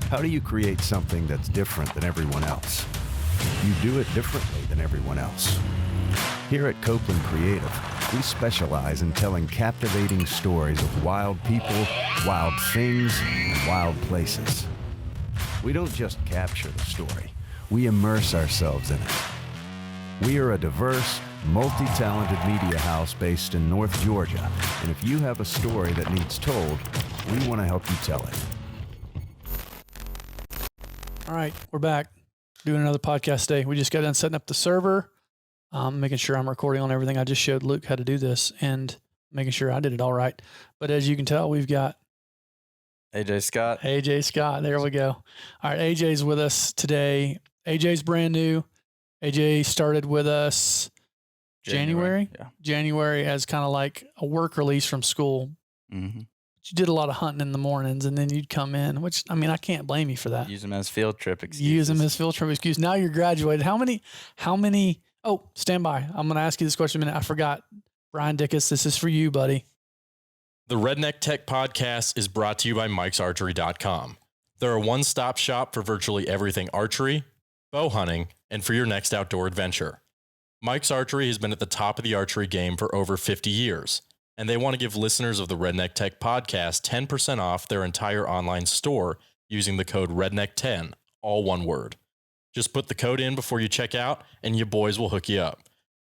How do you create something that's different than everyone else? You do it differently than everyone else. Here at Copeland Creative, we specialize in telling captivating stories of wild people, wild things, and wild places. We don't just capture the story, we immerse ourselves in it. We are a diverse, multi-talented media house based in North Georgia, and if you have a story that needs told, we want to help you tell it. All right, we're back doing another podcast day. We just got done setting up the server, making sure I'm recording on everything. I just showed Luke how to do this and making sure I did it all right. But as you can tell, we've got AJ Scott. AJ Scott. There we go. All right, AJ's with us today. AJ's brand new. AJ started with us January. Yeah. January as kind of like a work release from school. Mm-hmm. You did a lot of hunting in the mornings, and then you'd come in, which, I mean, I can't blame you for that. Use them as field trip excuses. Use them as field trip excuse. Now you're graduated. How many, oh, stand by. I'm going to ask you this question in a minute. I forgot. Brian Dickus, this is for you, buddy. The Redneck Tech Podcast is brought to you by Mike'sArchery.com. They're a one-stop shop for virtually everything archery, bow hunting, and for your next outdoor adventure. Mike's Archery has been at the top of the archery game for over 50 years, and they want to give listeners of the Redneck Tech Podcast 10% off their entire online store using the code REDNECK10, all one word. Just put the code in before you check out, and your boys will hook you up.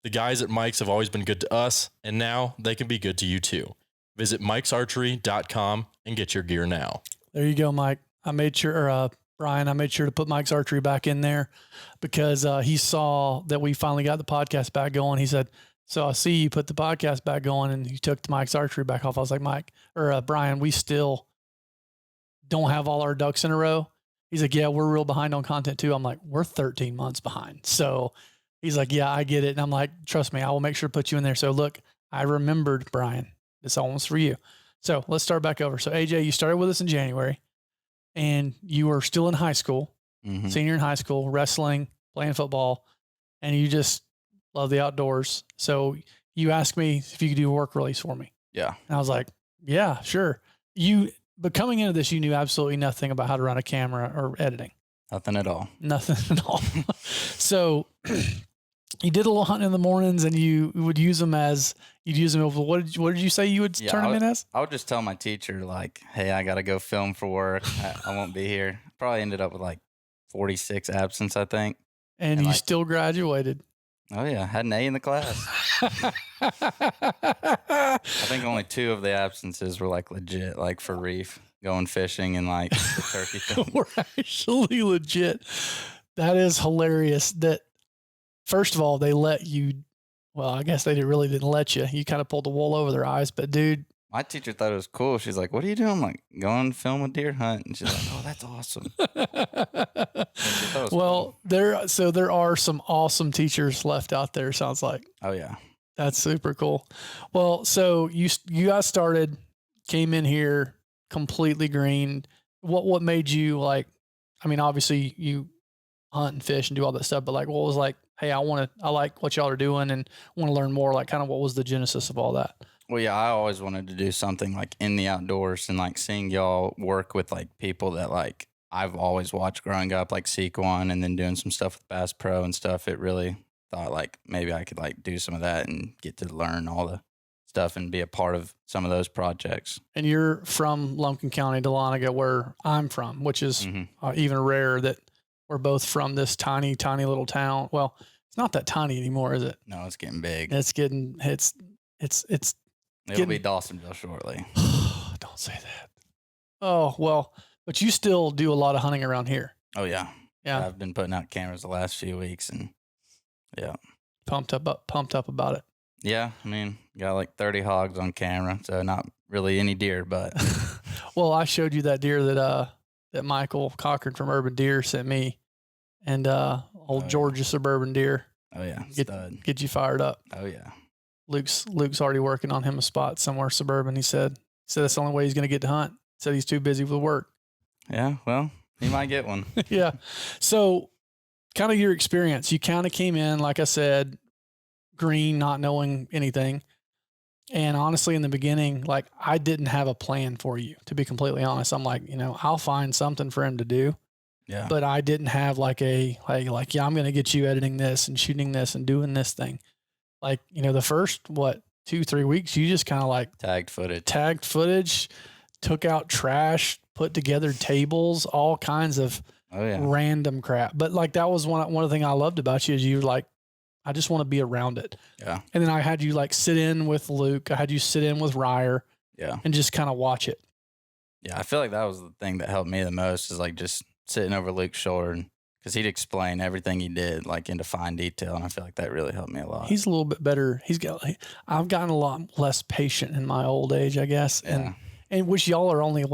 The guys at Mike's have always been good to us, and now they can be good to you too. Visit Mike'sArchery.com and get your gear now. There you go, Mike. I made sure, Brian, I made sure to put Mike's Archery back in there because he saw that we finally got the podcast back going. He said, so I see you put the podcast back going, and you took Mike's Archery back off. I was like, Brian, we still don't have all our ducks in a row. He's like, yeah, we're real behind on content too. I'm like, we're 13 months behind. So he's like, yeah, I get it. And I'm like, trust me, I will make sure to put you in there. So look, I remembered, Brian, it's almost for you. So let's start back over. So AJ, you started with us in January and you were still in high school, senior in high school, wrestling, playing football, and you just love the outdoors. So you asked me if you could do a work release for me. Yeah. And I was like, yeah, sure. But coming into this, you knew absolutely nothing about how to run a camera or editing. Nothing at all. Nothing at all. So you did a little hunting in the mornings, and you would use them as, what did you say you would turn them in as? I would just tell my teacher, like, hey, I got to go film for work. I won't be here. Probably ended up with like 46 absence, I think. And you like, still graduated. Oh, yeah. I had an A in the class. I think only 2 of the absences were like legit, like for reef, going fishing and like the turkey thing. We're actually legit. That is hilarious. That, first of all, they let you, well, I guess they really didn't let you. You kind of pulled the wool over their eyes, but dude. My teacher thought it was cool. She's like, what are you doing? I'm like, going to film a deer hunt. And she's like, oh, that's awesome. Well, cool. There are some awesome teachers left out there, sounds like. Oh, yeah. That's super cool. Well, so you guys came in here completely green. What made you like, I mean, obviously you hunt and fish and do all that stuff, but like, what was like, hey, I like what y'all are doing and want to learn more, like kind of what was the genesis of all that? Well, yeah, I always wanted to do something like in the outdoors, and like seeing y'all work with like people that like I've always watched growing up, like Sequan, and then doing some stuff with Bass Pro and stuff. It really thought like maybe I could like do some of that and get to learn all the stuff and be a part of some of those projects. And you're from Lumpkin County, Dahlonega, where I'm from, which is even rare that we're both from this tiny, tiny little town. Well, it's not that tiny anymore, is it? No, it's getting big. It'll be Dawsonville shortly. Don't say that. Oh, well, but you still do a lot of hunting around here. Oh, yeah. Yeah. I've been putting out cameras the last few weeks, and yeah. Pumped up about it. Yeah. I mean, got like 30 hogs on camera, so not really any deer, but. Well, I showed you that deer that Michael Cochran from Urban Deer sent me, and Georgia Suburban Deer. Oh, yeah. Get you fired up. Oh, yeah. Luke's already working on him a spot somewhere suburban. He said that's the only way he's going to get to hunt. He said he's too busy with work. Yeah, well, he might get one. Yeah. So kind of your experience, you kind of came in, like I said, green, not knowing anything. And honestly, in the beginning, like I didn't have a plan for you, to be completely honest. I'm like, I'll find something for him to do. Yeah. But I didn't have like yeah, I'm going to get you editing this and shooting this and doing this thing. Like, the first, 2-3 weeks, you just kind of like tagged footage, took out trash, put together tables, all kinds of random crap. But like, that was one of the things I loved about you is you were like, I just want to be around it. Yeah. And then I had you like sit in with Luke. I had you sit in with Ryer. Yeah. And just kind of watch it. Yeah. I feel like that was the thing that helped me the most is like just sitting over Luke's shoulder because he'd explain everything he did like into fine detail. And I feel like that really helped me a lot. He's a little bit better. I've gotten a lot less patient in my old age, I guess. Yeah. And which y'all are only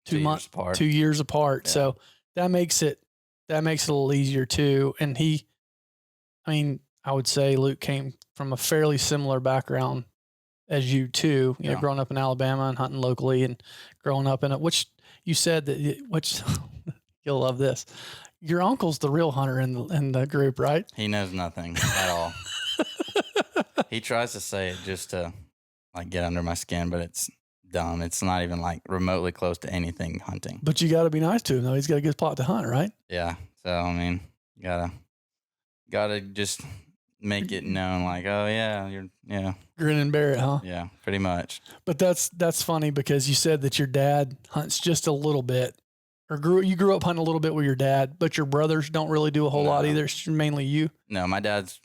2 years apart. 2 years apart. Yeah. So that makes it a little easier too. And I would say Luke came from a fairly similar background as you too, growing up in Alabama and hunting locally and growing up in it, which you said which you'll love this. Your uncle's the real hunter in the group, right? He knows nothing at all. He tries to say it just to like get under my skin, but it's dumb. It's not even like remotely close to anything hunting. But you got to be nice to him though. He's got a good spot to hunt, right? Yeah. So, you gotta just make it known like, oh yeah, grin and bear it, huh? Yeah, pretty much. But that's funny because you said that your dad hunts just a little bit, or you grew up hunting a little bit with your dad, but your brothers don't really do a whole lot either. It's mainly you. No, my dad's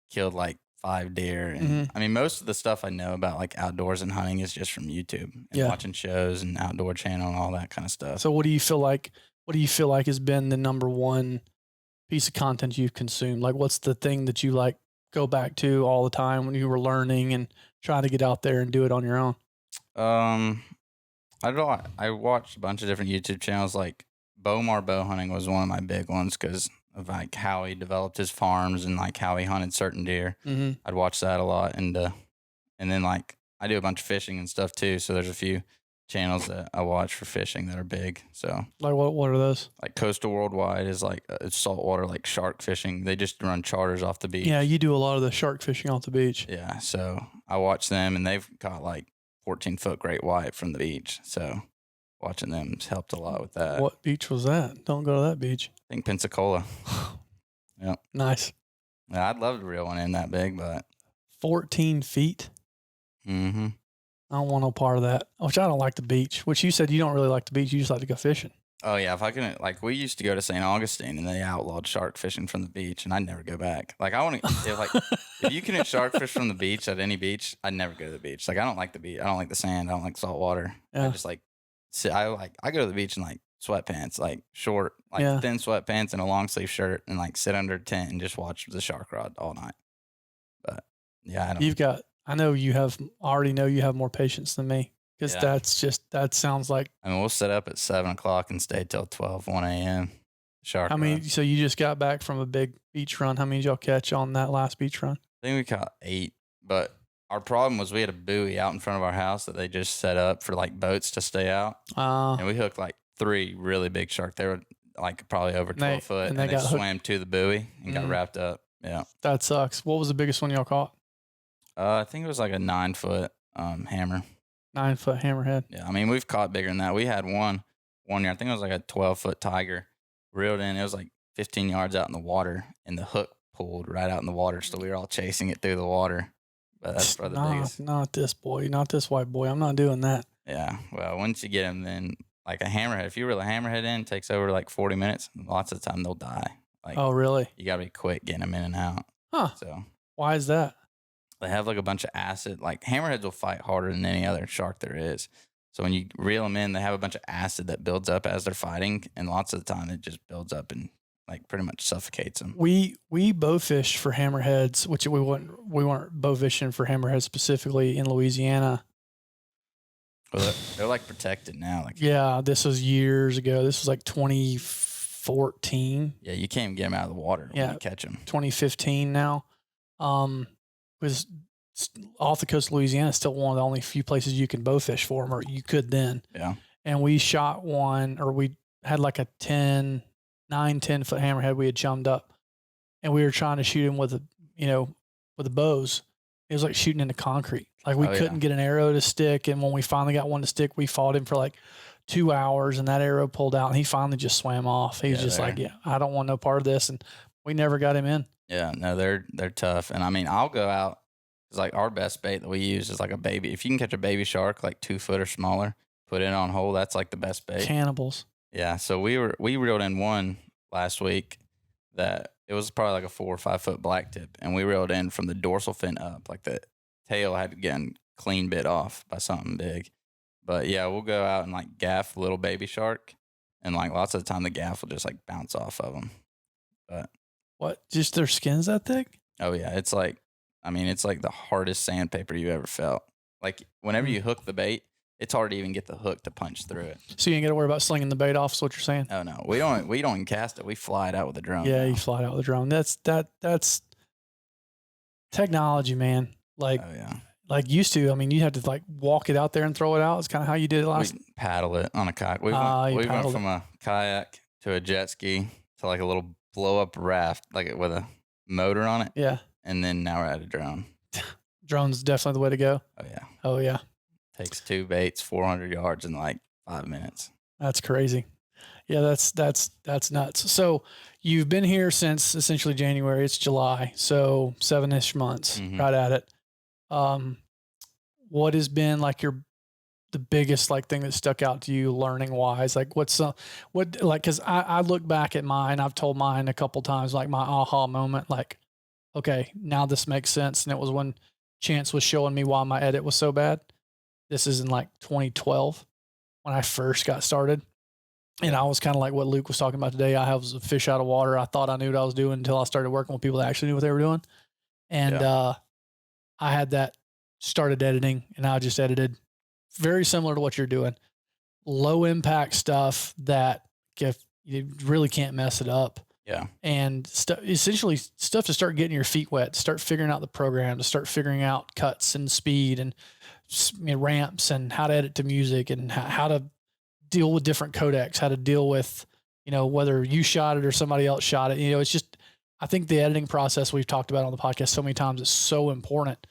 killed like 5 deer, and most of the stuff I know about like outdoors and hunting is just from YouTube and watching shows and Outdoor Channel and all that kind of stuff. So what do you feel like has been the number one piece of content you've consumed? Like, what's the thing that you like go back to all the time when you were learning and trying to get out there and do it on your own? I don't know. I watched a bunch of different YouTube channels. Like Bomar Bow Hunting was one of my big ones because of like how he developed his farms and like how he hunted certain deer. Mm-hmm. I'd watch that a lot, and then like I do a bunch of fishing and stuff too. So there's a few channels that I watch for fishing that are big. So like what are those? Like Coastal Worldwide is like saltwater like shark fishing. They just run charters off the beach. Yeah, you do a lot of the shark fishing off the beach. Yeah, so I watch them, and they've caught like 14-foot great white from the beach. So watching them has helped a lot with that. What beach was that? Don't go to that beach. I think Pensacola. Yeah. Nice. Yeah, I'd love to reel one in that big, but 14 feet. Mm-hmm. I don't want no part of that. Which I don't like the beach. Which you said you don't really like the beach. You just like to go fishing. Oh yeah, if I can, like we used to go to St. Augustine and they outlawed shark fishing from the beach, and I'd never go back. Like I want to, if you can shark fish from the beach at any beach, I'd never go to the beach. Like I don't like the beach. I don't like the sand. I don't like salt water. Yeah. I just like sit. I go to the beach in like sweatpants, like short, like thin sweatpants and a long sleeve shirt, and like sit under a tent and just watch the shark rod all night. But yeah, I know you have more patience than me. Because that sounds like. I mean, we'll set up at 7 o'clock and stay till 1 a.m. Shark. So you just got back from a big beach run. How many did y'all catch on that last beach run? I think we caught 8, but our problem was we had a buoy out in front of our house that they just set up for like boats to stay out. And we hooked like 3 really big shark. They were like probably over 12 foot. And they swam to the buoy and got wrapped up. Yeah. That sucks. What was the biggest one y'all caught? I think it was like a 9-foot hammer. 9-foot hammerhead. Yeah, I mean, we've caught bigger than that. We had one year. I think it was like a 12-foot tiger reeled in. It was like 15 yards out in the water, and the hook pulled right out in the water. So we were all chasing it through the water. But that's probably the biggest. Not this boy, not this white boy. I'm not doing that. Yeah. Well, once you get them, then like a hammerhead, if you reel a hammerhead in, it takes over like 40 minutes. Lots of the time they'll die. Like, oh, really? You got to be quick getting them in and out. Huh. So why is that? They have like a bunch of acid. Like hammerheads will fight harder than any other shark there is. So when you reel them in, they have a bunch of acid that builds up as they're fighting, and lots of the time it just builds up and like pretty much suffocates them. We bow fished for hammerheads, which we weren't bow fishing for hammerheads specifically in Louisiana. Well, they're like protected now. Like this was years ago. This was like 2014. Yeah, you can't even get them out of the water when you catch them. 2015 now. Was off the coast of Louisiana, still one of the only few places you can bow fish for them, or you could then. Yeah. And we shot one, or we had like a 10 foot hammerhead we had chummed up, and we were trying to shoot him with the bows, It was like shooting into concrete. Like we Oh, yeah. couldn't get an arrow to stick. And when we finally got one to stick, we fought him for like 2 hours and that arrow pulled out and he finally just swam off. He was Yeah, just like, yeah, I don't want no part of this. And we never got him in. Yeah, no, they're tough. And I mean, I'll go out. It's like our best bait that we use is like a baby. If you can catch a baby shark, like 2 foot or smaller, put it on hole, that's like the best bait. Cannibals. Yeah. So we reeled in one last week that it was probably like a 4 or 5 foot black tip. And we reeled in from the dorsal fin up. Like the tail had gotten clean bit off by something big. But yeah, we'll go out and like gaff a little baby shark. And like lots of the time the gaff will just like bounce off of them. But What? Just their skin's that thick? oh yeah, it's like, I mean, it's like the hardest sandpaper you ever felt. Like whenever you hook the bait, it's hard to even get the hook to punch through it. So you ain't got to worry about slinging the bait off, is what you're saying? Oh no, we don't even cast it. We fly it out with a drone. Yeah, now. you fly it out with a drone. That's technology, man. Like Oh yeah. like used to. I mean, you had to like walk it out there and throw it out. It's kind of how you did it last. We paddle it on a kayak. We You went paddled from a kayak to a jet ski to like a little blow up raft, like with a motor on it, Yeah, and then now we're at a drone. drone's definitely the way to go. Oh yeah, Oh yeah, takes 2 baits, 400 yards in like 5 minutes. that's crazy. Yeah, that's nuts. So you've been here since essentially January. It's July, so 7-ish months, Mhm. right at it. What has been like the biggest like thing that stuck out to you learning wise? Like cause I look back at mine, I've told mine a couple times, like my aha moment, like, okay, now this makes sense. And it was when Chance was showing me why my edit was so bad. This is in like 2012 when I first got started. And I was kind of like what Luke was talking about today. I was a fish out of water. I thought I knew what I was doing until I started working with people that actually knew what they were doing. And I had that started editing and I just edited very similar to what you're doing. Low impact stuff that if you really can't mess it up. Yeah. And essentially stuff to start getting your feet wet, to start figuring out the program, to start figuring out cuts and speed and ramps and how to edit to music and how to deal with different codecs, how to deal with, whether you shot it or somebody else shot it. It's just, I think the editing process we've talked about on the podcast so many times is so important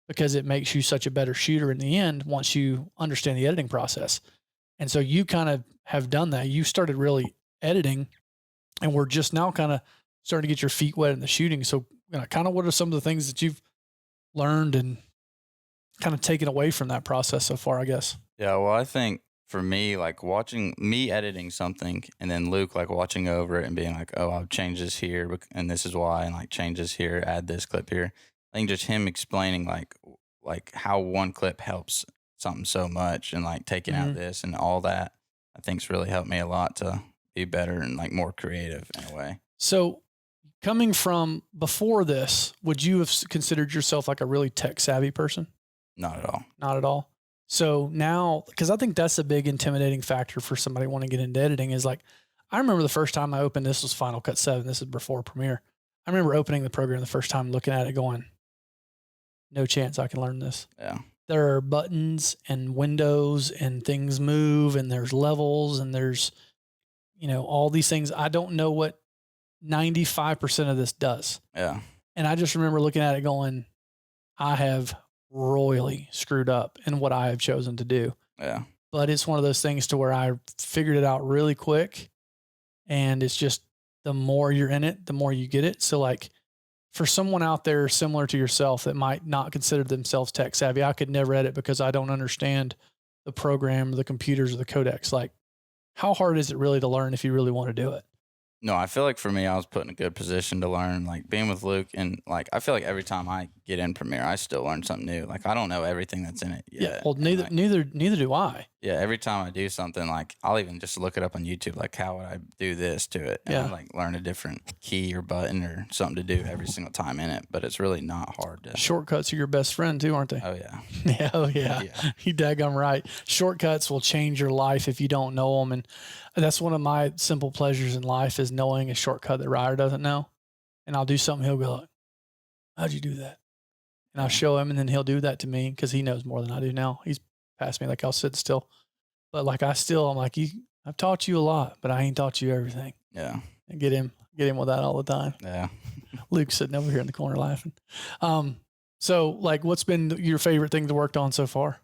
because it makes you such a better shooter in the end once you understand the editing process. And so you kind of have done that. You started really editing and we're just now kind of starting to get your feet wet in the shooting. So kind of what are some of the things that you've learned and kind of taken away from that process so far, I guess? Yeah. Well, I think for me, like watching me editing something and then Luke like watching over it and being like, oh, I'll change this here and this is why, and like change this here, add this clip here. I think just him explaining like how one clip helps something so much and like taking out this and all that, I think's really helped me a lot to be better and like more creative in a way. So coming from before this, would you have considered yourself like a really tech savvy person? Not at all. Not at all. So now, because I think that's a big intimidating factor for somebody wanting to get into editing is like, I remember the first time I opened, this was Final Cut 7. This is before Premiere. I remember opening the program the first time, looking at it going, no chance I can learn this. Yeah. There are buttons and windows and things move and there's levels and there's, all these things. I don't know what 95% of this does. Yeah. And I just remember looking at it going, I have royally screwed up in what I have chosen to do. Yeah. But it's one of those things to where I figured it out really quick. And it's just the more you're in it, the more you get it. So like for someone out there similar to yourself that might not consider themselves tech savvy, I could never edit because I don't understand the program, the computers, or the codecs. Like how hard is it really to learn if you really want to do it? No, I feel like for me, I was put in a good position to learn, like being with Luke. And like, I feel like every time I get in Premiere, I still learn something new. Like, I don't know everything that's in it yet. Yeah. Well, neither do I. Yeah. Every time I do something, like I'll even just look it up on YouTube. Like, how would I do this to it? And Yeah. I like learn a different key or button or something to do every single time in it. But it's really not hard to. Shortcuts are your best friend too, aren't they? Oh yeah. Yeah, oh yeah. Yeah. You daggum right. Shortcuts will change your life if you don't know them. And that's one of my simple pleasures in life is knowing a shortcut that Ryder doesn't know. And I'll do something, he'll go like, how'd you do that? And I'll show him and then he'll do that to me because he knows more than I do now. He's past me like I'll sit still. But like I'm like, I've taught you a lot, but I ain't taught you everything. Yeah. And get him with that all the time. Yeah. Luke's sitting over here in the corner laughing. So like, what's been your favorite thing to worked on so far?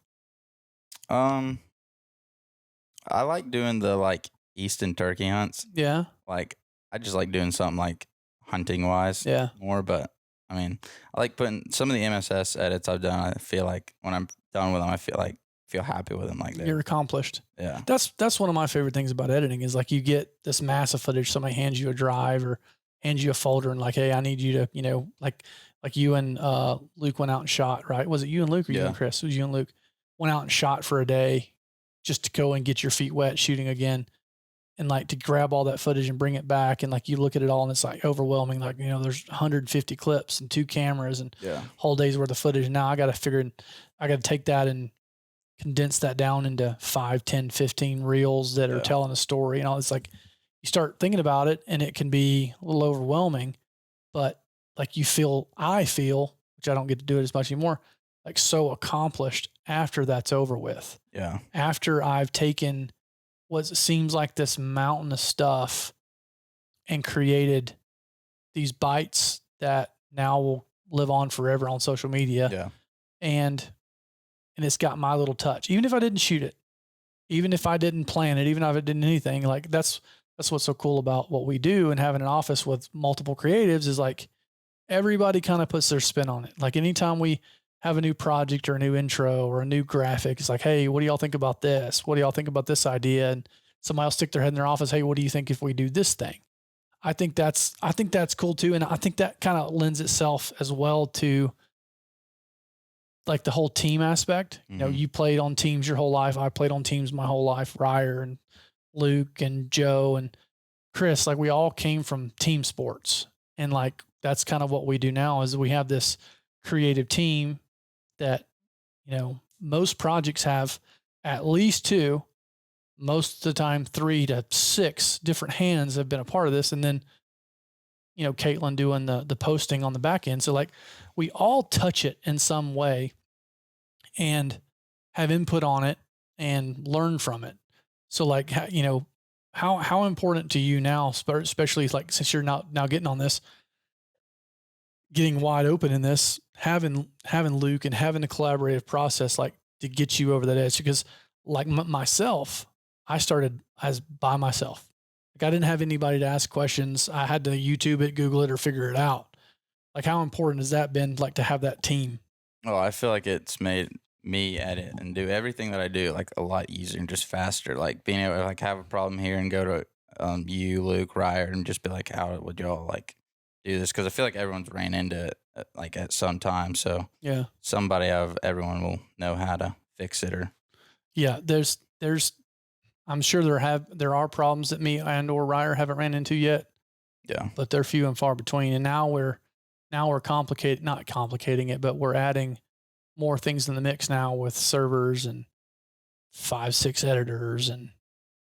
I like doing the like Easton turkey hunts. Yeah. Like I just like doing something like hunting wise Yeah. more, but I mean, I like putting some of the MSS edits I've done. I feel like when I'm done with them, I feel happy with them. Like You're accomplished. yeah, That's one of my favorite things about editing is like you get this massive footage. Somebody hands you a drive or hands you a folder and like, hey, I need you to, like you and Luke went out and shot, right? Was it you and Luke or you Yeah. and Chris? It was you and Luke went out and shot for a day just to go and get your feet wet shooting again. And like to grab all that footage and bring it back. And like you look at it all and it's like overwhelming. Like, there's 150 clips and 2 cameras and yeah, whole day's worth of footage. Now I got to take that and condense that down into 5, 10, 15 reels that are Yeah. telling a story. And all it's like, you start thinking about it and it can be a little overwhelming, but like I feel, which I don't get to do it as much anymore, like so accomplished after that's over with. yeah, After I've taken what seems like this mountain of stuff and created these bites that now will live on forever on social media. yeah, And it's got my little touch, even if I didn't shoot it, even if I didn't plan it, even if I didn't anything, like that's what's so cool about what we do and having an office with multiple creatives is like everybody kind of puts their spin on it. Like anytime we have a new project or a new intro or a new graphic, it's like, hey, what do y'all think about this? What do y'all think about this idea? And somebody will stick their head in their office. Hey, what do you think if we do this thing? I think that's cool too. And I think that kind of lends itself as well to like the whole team aspect. Mhm. You played on teams your whole life. I played on teams my whole life. Ryer and Luke and Joe and Chris, like we all came from team sports. And like, that's kind of what we do now is we have this creative team that, most projects have at least 2, most of the time 3 to 6 different hands have been a part of this. And then, Caitlin doing the posting on the back end. So like we all touch it in some way and have input on it and learn from it. So like, how important to you now, especially like since you're now getting on this, getting wide open in this, having Luke and having a collaborative process, like to get you over that edge. Because like myself, I started as by myself. Like I didn't have anybody to ask questions. I had to YouTube it, Google it, or figure it out. Like how important has that been, like to have that team? Oh, I feel like it's made me edit and do everything that I do like a lot easier and just faster. Like being able to like have a problem here and go to you, Luke, Ryer, and just be like, how would y'all like do this? Because I feel like everyone's ran into it like at some time. So Yeah. somebody out of everyone will know how to fix it or Yeah. There's, I'm sure there are problems that me and or Ryer haven't ran into yet, yeah, but they're few and far between. And now we're not complicating it, but we're adding more things in the mix now with servers and 5, 6 editors. And,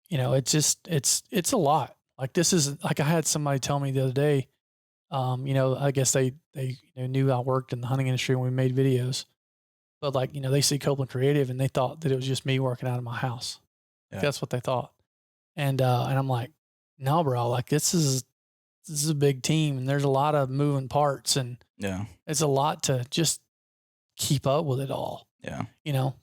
it's a lot. Like this is like, I had somebody tell me the other day, I guess they knew I worked in the hunting industry when we made videos, but like, they see Copeland Creative and they thought that it was just me working out of my house. Yeah. That's what they thought. And I'm like, no, bro, like this is a big team and there's a lot of moving parts and yeah, it's a lot to just keep up with it all, yeah.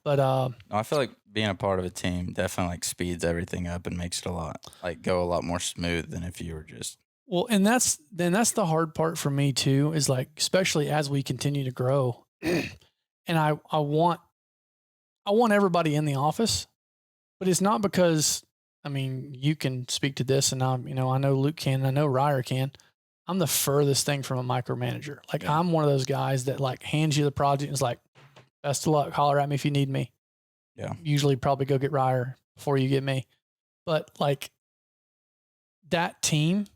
but, No, I feel like being a part of a team definitely like speeds everything up and makes it go a lot more smooth than if you were just well, and that's the hard part for me too, is like, especially as we continue to grow and I want everybody in the office, but it's not because, I mean, you can speak to this and I know Luke can, and I know Ryer can. I'm the furthest thing from a micromanager. Like I'm one of those guys that like hands you the project and is like, best of luck, holler at me if you need me. Yeah. Usually probably go get Ryer before you get me. But like that team,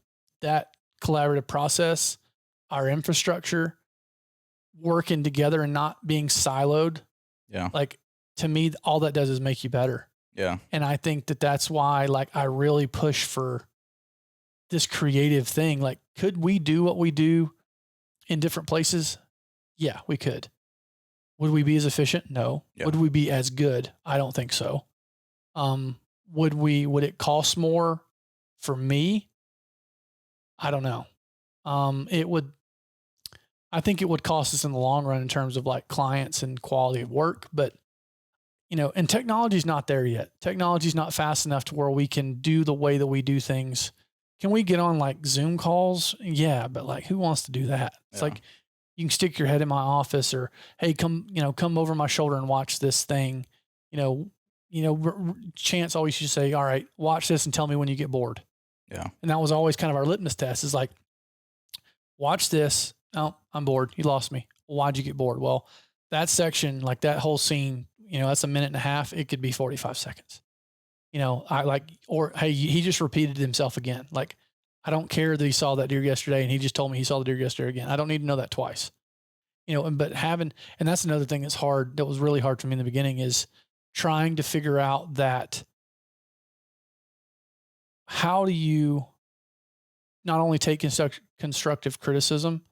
that collaborative process, our infrastructure, working together and not being siloed. yeah, Like to me, all that does is make you better. yeah, And I think that that's why, like, I really push for this creative thing. Like, could we do what we do in different places? Yeah, we could. Would we be as efficient? No. Yeah. Would we be as good? I don't think so. Would it cost more for me? I don't know. It would, I think it would cost us in the long run in terms of like clients and quality of work. But, you know, and technology's not there yet. Technology's not fast enough to where we can do the way that we do things. Can we get on like Zoom calls? Yeah, but like who wants to do that? It's like you can stick your head in my office or, hey, come over my shoulder and watch this thing. Chance always used to say, all right, watch this and tell me when you get bored. Yeah. And that was always kind of our litmus test is like, watch this. Oh, I'm bored. You lost me. Well, why'd you get bored? Well, that section, like that whole scene, that's a minute and a half. It could be 45 seconds. Hey, he just repeated himself again. Like, I don't care that he saw that deer yesterday and he just told me he saw the deer yesterday again. I don't need to know that twice. And that's another thing that's hard, that was really hard for me in the beginning, is trying to figure out that how do you not only take constructive criticism,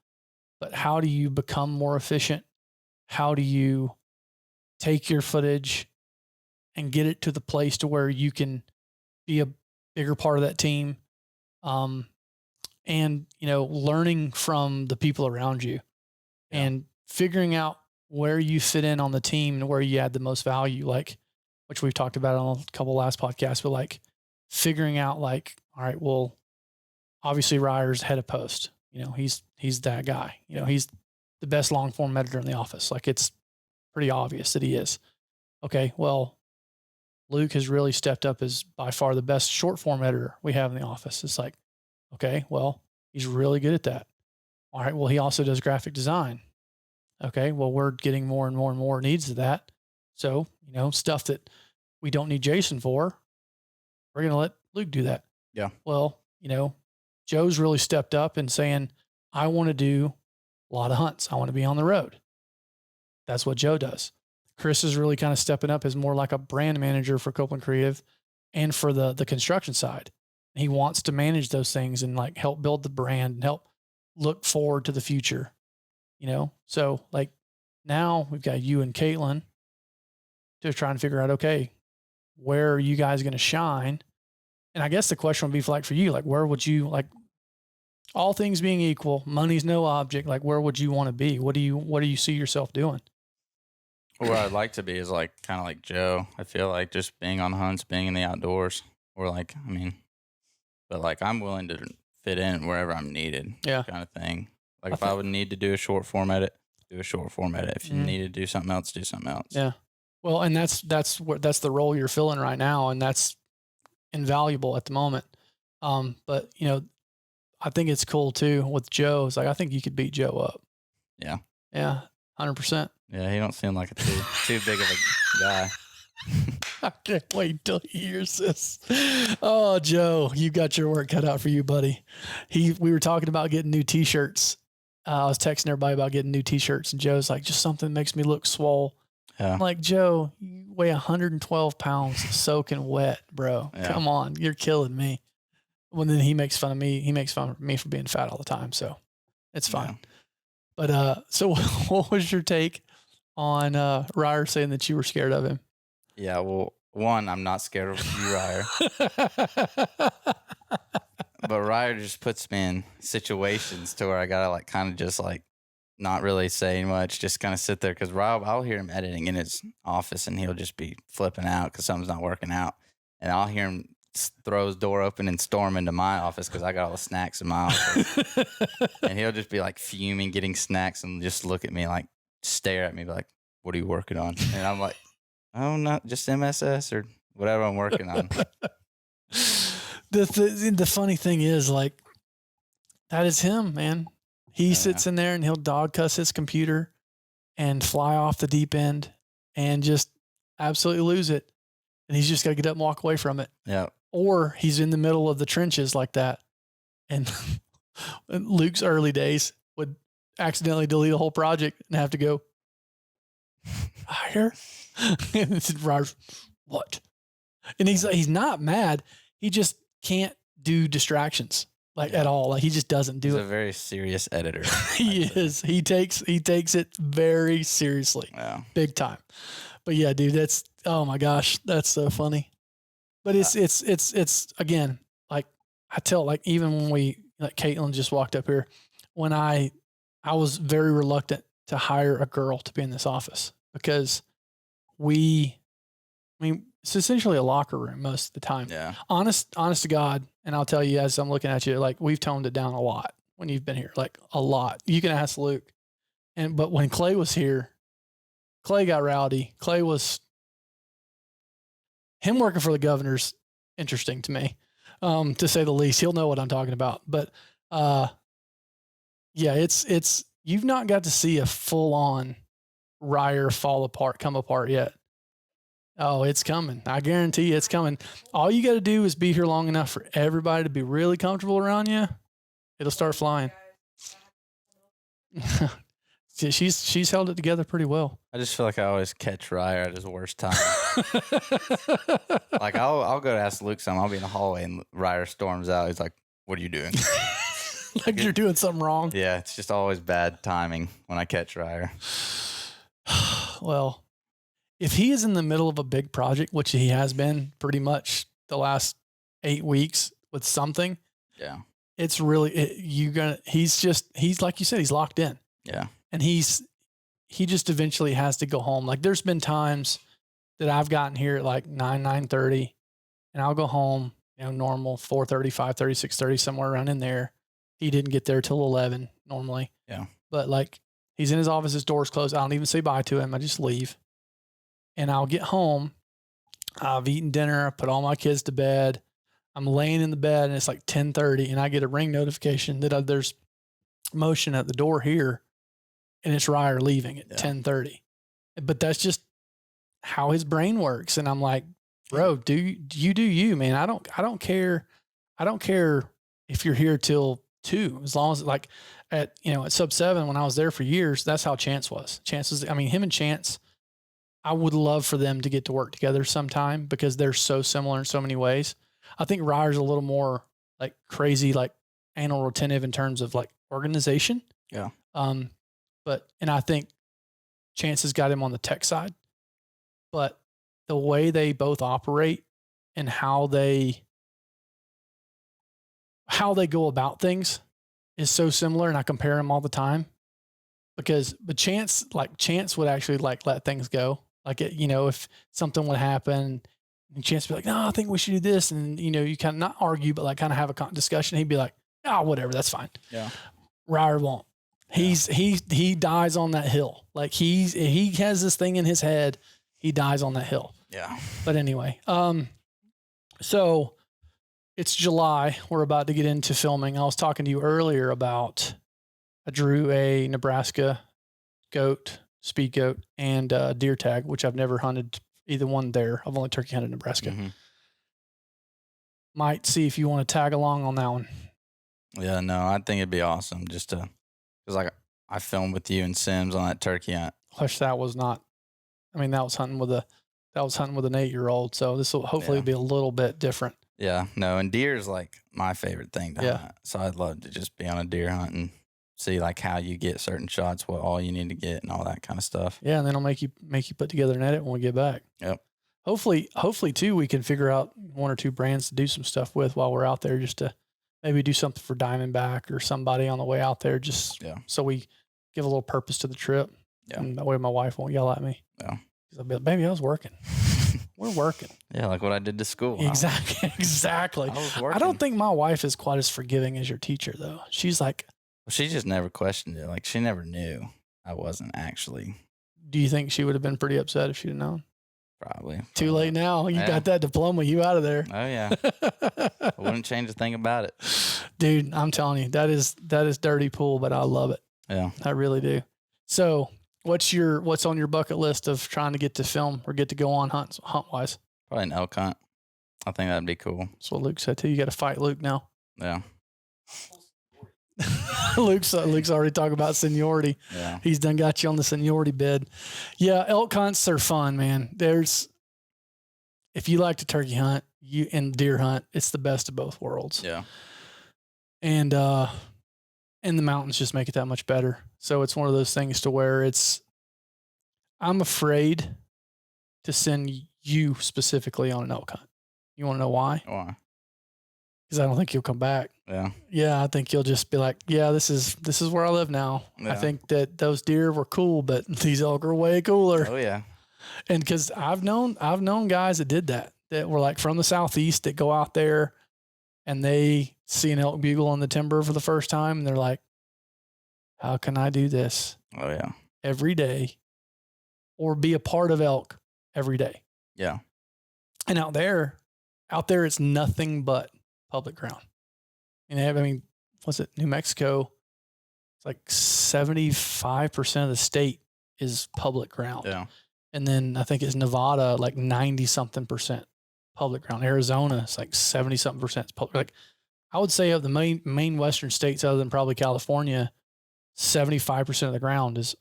but how do you become more efficient? How do you take your footage and get it to the place to where you can be a bigger part of that team? Learning from the people around you and figuring out where you fit in on the team and where you add the most value, like, which we've talked about on a couple last podcasts, but like figuring out like, all right, well, obviously Ryer's head of post, he's that guy, he's the best long form editor in the office. Like, it's pretty obvious that he is. Okay. Well, Luke has really stepped up as by far the best short form editor we have in the office. It's like, okay, well, he's really good at that. All right. Well, he also does graphic design. Okay. Well, we're getting more and more and more needs of that. So, stuff that we don't need Jason for, we're going to let Luke do that. Yeah. Well, Joe's really stepped up and saying, I want to do a lot of hunts. I want to be on the road. That's what Joe does. Chris is really kind of stepping up as more like a brand manager for Copeland Creative and for the construction side. He wants to manage those things and like help build the brand and help look forward to the future, So like now we've got you and Caitlin to try and figure out, okay, where are you guys going to shine? And I guess the question would be for you, like, where would you, like, all things being equal, money's no object, like, where would you want to be? What do you see yourself doing? Where I'd like to be is like kind of like Joe. I feel like just being on hunts, being in the outdoors, or like, but like I'm willing to fit in wherever I'm needed. Yeah. Kind of thing. Like if I would need to do a short form edit, do a short form edit. If you need to do something else, do something else. Yeah. Well, and that's the role you're filling right now. And that's invaluable at the moment. But I think it's cool too with Joe. It's like, I think you could beat Joe up. Yeah. Yeah. 100%. Yeah. He don't seem like a too big of a guy. I can't wait till he hears this. Oh, Joe, you got your work cut out for you, buddy. We were talking about getting new t-shirts. I was texting everybody about getting new t-shirts, and Joe's like, just something that makes me look swole. Yeah. I'm like, Joe, you weigh 112 pounds soaking wet, bro. Yeah. Come on. You're killing me. Well, then he makes fun of me. He makes fun of me for being fat all the time. So it's fine. Yeah. But, so what was your take on, Ryer saying that you were scared of him? Yeah. Well, one, I'm not scared of you, Ryer. But Ryer just puts me in situations to where I gotta like kind of just like not really say much, just kind of sit there. Because Rob, I'll hear him editing in his office, and he'll just be flipping out because something's not working out, and I'll hear him throw his door open and storm into my office because I got all the snacks in my office, and he'll just be like fuming, getting snacks, and just look at me like stare at me like, "What are you working on?" And I'm like, "Oh, not just MSS or whatever I'm working on." The funny thing is, like, that is him, man. He sits in there and he'll dog cuss his computer and fly off the deep end and just absolutely lose it. And he's just got to get up and walk away from it. Yeah. Or he's in the middle of the trenches like that. And Luke's early days would accidentally delete a whole project and have to go, Ryer? And it's Ryer, what? And he's not mad. He just can't do distractions at all. Like he just doesn't do it. He's a very serious editor. He is. He takes it very seriously. Yeah. Big time. But yeah, dude, that's, oh my gosh, that's so funny. But it's again, like I tell, like even when like Caitlin just walked up here, when I I was very reluctant to hire a girl to be in this office because it's essentially a locker room most of the time. Yeah. Honest to God. And I'll tell you, as I'm looking at you, like we've toned it down a lot when you've been here, like a lot. You can ask Luke. But when Clay was here, Clay got rowdy. Him working for the governor's interesting to me, to say the least. He'll know what I'm talking about. But yeah, it's you've not got to see a full on Ryer come apart yet. Oh, it's coming. I guarantee you it's coming. All you got to do is be here long enough for everybody to be really comfortable around you. It'll start flying. She's held it together pretty well. I just feel like I always catch Ryer at his worst time. Like I'll go to ask Luke something. I'll be in the hallway and Ryer storms out. He's like, "What are you doing?" Like you're doing something wrong. Yeah, it's just always bad timing when I catch Ryer. Well, if he is in the middle of a big project, which he has been pretty much the last 8 weeks with something, Yeah. it's really he's like you said, he's locked in. Yeah. And he just eventually has to go home. Like there's been times that I've gotten here at like 9:30 and I'll go home, normal 4:30, 5:30, 6:30, somewhere around in there. He didn't get there till 11 normally. Yeah. But like he's in his office, his door's closed. I don't even say bye to him. I just leave. And I'll get home. I've eaten dinner. I put all my kids to bed. I'm laying in the bed and it's like 10:30 and I get a ring notification that there's motion at the door here and it's Ryer leaving at 10:30. But that's just how his brain works. And I'm like, bro, do you, man. I don't care. I don't care if you're here till 2, as long as like at sub 7, when I was there for years, that's how Chance was. Him and Chance, I would love for them to get to work together sometime because they're so similar in so many ways. I think Ryer's a little more like crazy, like anal retentive in terms of like organization. Yeah. And I think Chance has got him on the tech side, but the way they both operate and how they go about things is so similar. And I compare them all the time but Chance would actually like let things go. Like, if something would happen and Chance would be like, no, I think we should do this. And, you kind of not argue, but like kind of have a discussion. He'd be like, oh, whatever, that's fine. Yeah. Ryer won't. He dies on that hill. Like he has this thing in his head. He dies on that hill. Yeah. But anyway, so it's July. We're about to get into filming. I was talking to you earlier about I drew a Nebraska goat, speed goat, and deer tag, which I've never hunted either one there. I've only turkey hunted Nebraska. Mm-hmm. Might see if you want to tag along on that one. Yeah, no, I think it'd be awesome just to, because like I filmed with you and Sims on that turkey hunt. Which that was not. I mean, that was hunting with an 8-year-old. So this will hopefully be a little bit different. Yeah, no, and deer is like my favorite thing to hunt. So I'd love to just be on a deer hunt and see like how you get certain shots, what all you need to get, and all that kind of stuff. Yeah, and then I'll make you put together an edit when we get back. Yep. Hopefully too, we can figure out 1 or 2 brands to do some stuff with while we're out there, just to maybe do something for Diamondback or somebody on the way out there, just so we give a little purpose to the trip. Yeah. And that way my wife won't yell at me. Yeah. Because I'll be like, baby, I was working. We're working. Yeah, like what I did to school. Exactly. I was working. I don't think my wife is quite as forgiving as your teacher, though. She's like... Well, she just never questioned it. Like, she never knew I wasn't actually... Do you think she would have been pretty upset if she'd have known? Probably. Too late now. You got that diploma. You out of there. Oh, yeah. I wouldn't change a thing about it. Dude, I'm telling you, that is dirty pool, but I love it. Yeah. I really do. So... What's on your bucket list of trying to get to film or get to go on hunt wise? Probably an elk hunt. I think that'd be cool. That's what Luke said too. You got to fight Luke now. Yeah. Luke's already talking about seniority. Yeah. He's done got you on the seniority bed. Yeah. Elk hunts are fun, man. If you like to turkey hunt, and deer hunt, it's the best of both worlds. Yeah. And the mountains just make it that much better. So it's one of those things to where I'm afraid to send you specifically on an elk hunt. You want to know why? Why? because I don't think you'll come back. Yeah. Yeah, I think you'll just be like, yeah, this is where I live now. I Yeah. think that those deer were cool, but these elk are way cooler. Oh yeah. And because I've known guys that did that were like from the southeast that go out there and they see an elk bugle in the timber for the first time and they're like, how can I do this Oh yeah. every day or be a part of elk every day? Yeah. And out there it's nothing but public ground. And I mean, what's it? New Mexico, it's like 75% of the state is public ground. Yeah. And then I think it's Nevada, like 90 something percent public ground. Arizona, it's like 70 something percent public. Like I would say of the main Western states, other than probably California, 75% of the ground is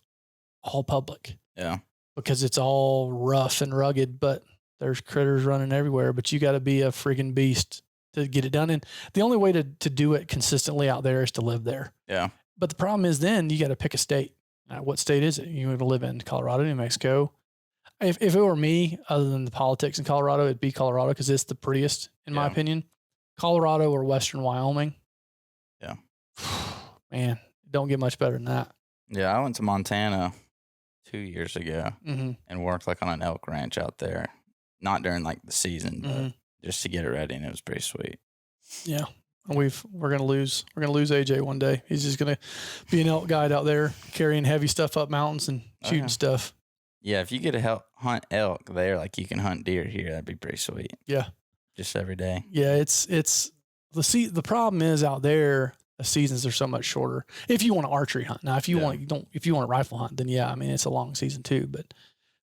all public Yeah. because it's all rough and rugged, but there's critters running everywhere, but you got to be a freaking beast to get it done. And the only way to do it consistently out there is to live there. Yeah. But the problem is then you got to pick a state. What state is it? You want to live in Colorado, New Mexico. If it were me, other than the politics in Colorado, it'd be Colorado because it's the prettiest, in my opinion. Colorado or Western Wyoming. Yeah. Man, don't get much better than that. Yeah. I went to Montana 2 years ago Mm-hmm. and worked like on an elk ranch out there. Not during like the season, but Mm-hmm. just to get it ready, and it was pretty sweet. Yeah. We're gonna lose AJ one day. He's just gonna be an elk guide out there carrying heavy stuff up mountains and shooting stuff. Yeah, if you get to hunt elk there, like you can hunt deer here, that'd be pretty sweet. Yeah. Just every day. Yeah, it's the problem is out there the seasons are so much shorter. If you want to archery hunt. Now if you want to rifle hunt, then yeah, I mean it's a long season too. But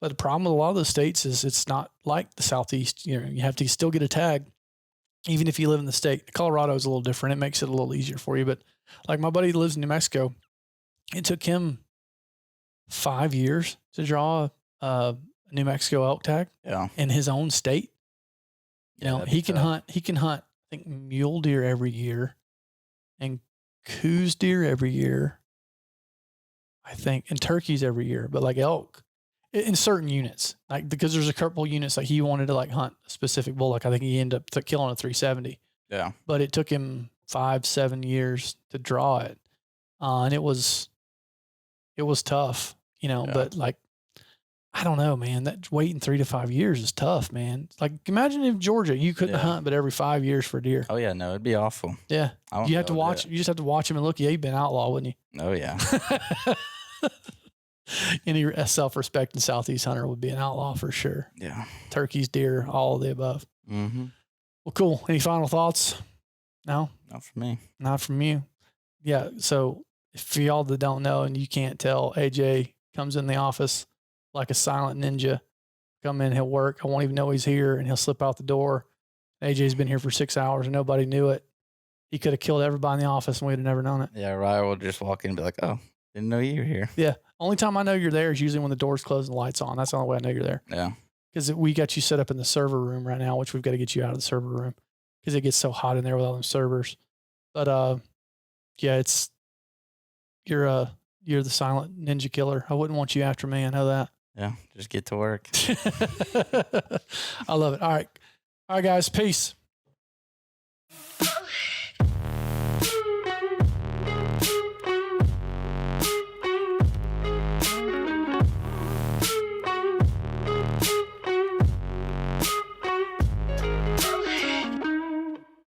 the problem with a lot of those states is it's not like the Southeast. You know, you have to still get a tag. Even if you live in the state. Colorado is a little different. It makes it a little easier for you. But like my buddy lives in New Mexico, it took him 5 years to draw a New Mexico elk tag Yeah. in his own state. You know, that'd be he can tough. hunt, I think, mule deer every year and coos deer every year, I think, and turkeys every year, but like elk in certain units, like because there's a couple units like he wanted to like hunt a specific bull. Like I think he ended up killing a 370, Yeah. but it took him 5-7 years to draw it. And it was tough, you know, Yeah. but like, I don't know, man, that waiting 3 to 5 years is tough, man. Like imagine if Georgia, you couldn't Yeah. hunt, but every 5 years for deer. Oh yeah, no, it'd be awful. Yeah. I won't You have be to able watch, do you just have to watch him and look, yeah, you've been outlaw, wouldn't Oh yeah. you? Any self-respecting Southeast hunter would be an outlaw for sure. Yeah. Turkeys, deer, all of the above. Mm-hmm. Well, cool. Any final thoughts? No, Not for me. not from you. Yeah. So for y'all that don't know and you can't tell, AJ comes in the office like a silent ninja. Come in, he'll work. I won't even know he's here, and he'll slip out the door. AJ's been here for 6 hours and nobody knew it. He could have killed everybody in the office and we'd have never known it. Yeah, Ryan will just walk in and be like, "Oh, didn't know you were here." Yeah. Only time I know you're there is usually when the door's closed and the light's on. That's the only way I know you're there. Yeah. Because we got you set up in the server room right now, which we've got to get you out of the server room because it gets so hot in there with all them servers. But yeah, you're the silent ninja killer. I wouldn't want you after me. I know that. Yeah. Just get to work. I love it. All right, guys. Peace.